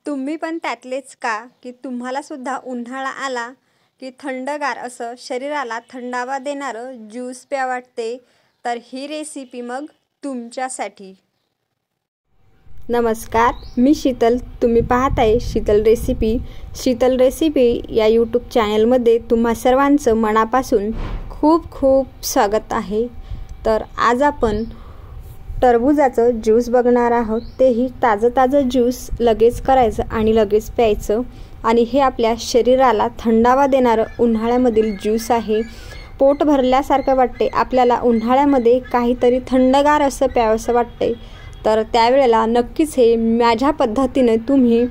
तुम्ही पण त्यातलेच का की तुम्हाला सुद्धा उन्हाळा आला की थंडगार असं शरीराला थंडावा देणारं ज्यूस प्या वाटते, तर ही रेसिपी मग तुमच्यासाठी। नमस्कार, मी शीतल। तुम्ही पाहत आहे शीतल रेसिपी। शीतल रेसिपी या यूट्यूब चॅनलमध्ये तुम्हा सर्वांचं मनापासून खूप खूप स्वागत आहे। तर आज आपण टरबूजाचं ज्यूस बघणार आहोत, तेही ताजं ज्यूस लगेच करायचं आणि लगेच प्यायचं। आणि हे आपल्या शरीराला थंडावा देणारं उन्हाळ्यामधील ज्यूस आहे। पोट भरल्यासारखं वाटते आपल्याला, उन्हाळ्यामध्ये काहीतरी थंडगार असं प्यावंसं वाटते, तर त्यावेळेला नक्कीच हे माझ्या पद्धतीने तुम्ही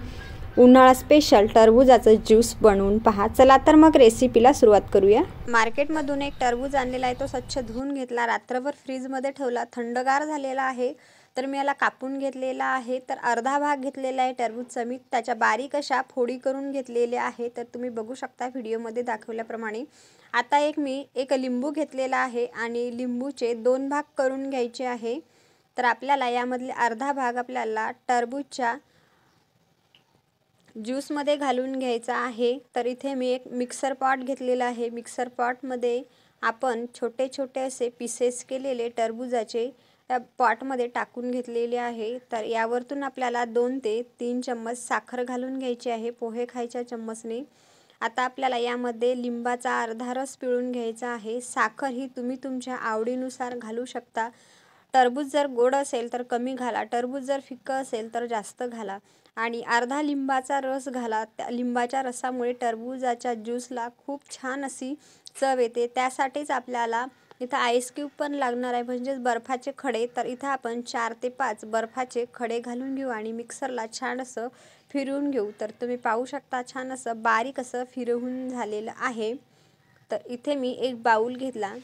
उन्हाळा स्पेशल टरबूजाचं ज्यूस बनवून पहा। चला तर मग रेसिपीला सुरुवात करूया। मार्केटमधून एक टरबूज आणलेला आहे, तो स्वच्छ धुवून घेतला, रात्रभर फ्रीजमध्ये ठेवला, थंडगार झालेला आहे। तर मी याला कापून घेतलेला आहे। तर अर्धा भाग घेतलेला आहे टरबूजचा, मी त्याच्या बारीक अशा फोडी करून घेतलेल्या आहे। तर तुम्ही बघू शकता व्हिडिओमध्ये दाखवल्याप्रमाणे। आता मी एक लिंबू घेतलेला आहे आणि लिंबूचे 2 भाग करून घ्यायचे आहे। तर आपल्याला यामधले अर्धा भाग आपल्याला टरबूजच्या ज्यूसमध्ये घालून घ्यायचा आहे। तर इथे मी एक मिक्सर पॉट घेतलेला आहे। मिक्सर पॉटमध्ये आपण छोटे छोटे असे पीसेस केलेले टरबूजाचे त्या पॉटमध्ये टाकून घेतलेले आहे। तर यावरतून आपल्याला 2 ते 3 चम्मच साखर घालून घ्यायची आहे, पोहे खायच्या चम्मचने। आता आपल्याला यामध्ये लिंबाचा अर्धा रस पिळून घ्यायचा आहे। साखर ही तुम्ही तुमच्या आवडीनुसार घालू शकता। टरबूज जर गोड असेल तर कमी घाला, टरबूज जर फिक्कं असेल तर जास्त घाला। आणि अर्धा लिंबाचा रस घाला। त्या लिंबाच्या रसामुळे टरबूजाच्या ज्यूसला खूप छान अशी चव येते। त्यासाठीच आपल्याला इथं आईस क्यूब पण लागणार आहे, म्हणजेच बर्फाचे खडे। तर इथं आपण 4 ते 5 बर्फाचे खडे घालून घेऊ आणि मिक्सरला छान असं फिरवून घेऊ। तर तुम्ही पाहू शकता छान असं बारीक असं फिरवून झालेलं आहे। तर इथे मी एक बाऊल घेतला,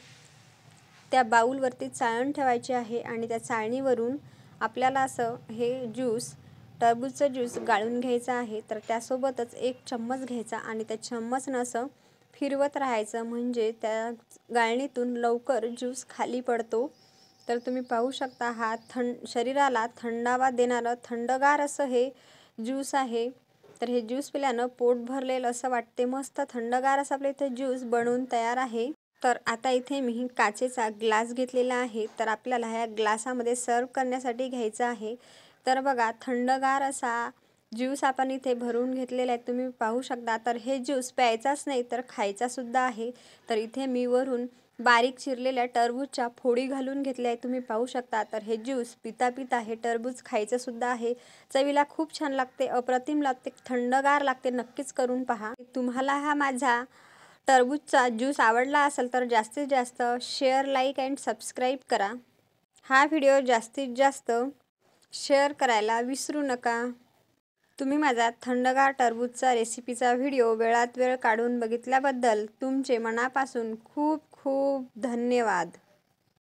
त्या बाऊलवरती चाळण ठेवायची आहे आणि त्या चाळणीवरून आपल्याला असं हे ज्यूस टरबूजचं ज्यूस गाळून घ्यायचं आहे। तर त्यासोबतच 1 चम्मच घ्यायचा आणि त्या चम्मचनं असं फिरवत राहायचं, म्हणजे त्या गाळणीतून लवकर ज्यूस खाली पडतो। तर तुम्ही पाहू शकता हा शरीराला थंडावा देणारं थंडगार असं हे ज्यूस आहे। तर हे ज्यूस पिल्यानं पोट भरलेलं असं वाटते, मस्त थंडगार असं आपल्या इथे ज्यूस बनवून तयार आहे। तर आता इथे मी काचेचा ग्लास घेतलेला आहे। तर आपल्याला ह्या ग्लासामध्ये सर्व करण्यासाठी घ्यायचं आहे। तर बघा थंडगार असा ज्यूस आपण इथे भरून घेतलेला आहे, तुम्ही पाहू शकता। तर हे ज्यूस प्यायचाच नाही तर खायचा सुद्धा आहे। तर इथे मी वरून बारीक चिरलेल्या टरबूजच्या फोडी घालून घेतल्या आहे, तुम्ही पाहू शकता। तर हे ज्यूस पिता पिता हे टरबूज खायचं सुद्धा आहे। चवीला खूप छान लागते, अप्रतिम लागते, थंडगार लागते। नक्कीच करून पहा। तुम्हाला हा माझा टरबूजचा ज्यूस आवडला असेल तर जास्तीत जास्त शेअर, लाईक अँड सबस्क्राईब करा। हा व्हिडिओ जास्तीत जास्त शेअर करायला विसरू नका। तुम्ही माझा थंडगार टरबूजचा रेसिपीचा व्हिडिओ वेळात वेळ काढून बघितल्याबद्दल तुमचे मनापासून खूप खूप धन्यवाद।